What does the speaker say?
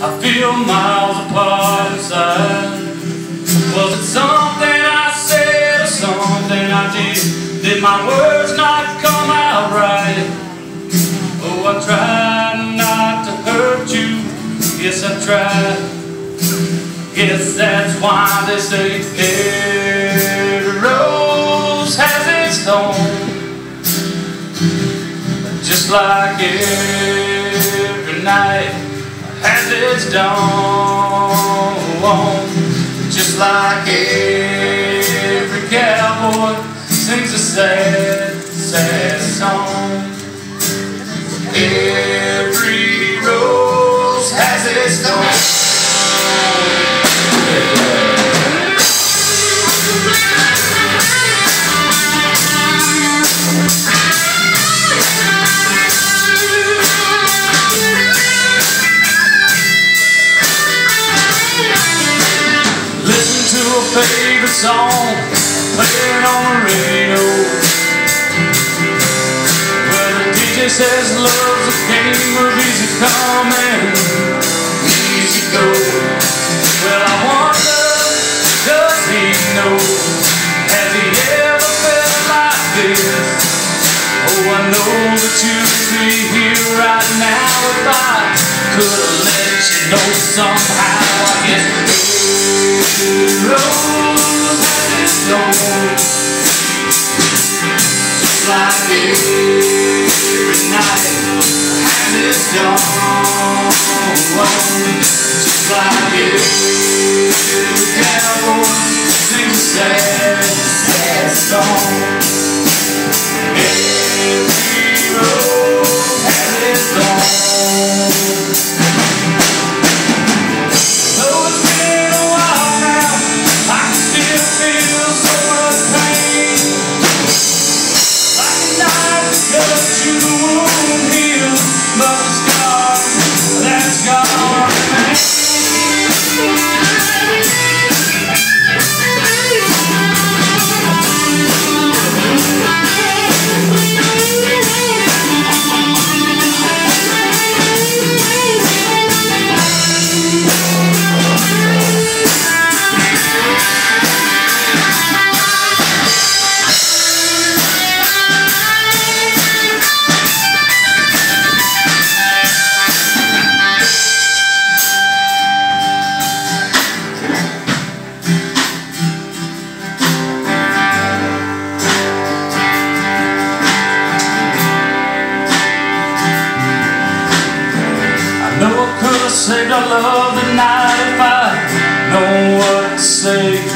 I feel miles apart inside. Was it something I said or something I did? Did my words not come out right? Oh, I tried not to hurt you. Yes, I tried. Guess that's why they say every rose has its thorn. Just like every night has its dawn. Just like every cowboy sings a sad, sad song. Every rose has its thorn. Favorite song playing on the radio, well, the DJ says love's a game of easy come and easy go. Well, I wonder, does he know? Has he ever felt like this? Oh, I know that you'd be here right now if I could have let you know somehow. I guess rose has its thorn. Just like every night has its dawn. Just like every cowboy sings a sad, sad song. Every rose has its thorn. Saved our love tonight if I know what to say.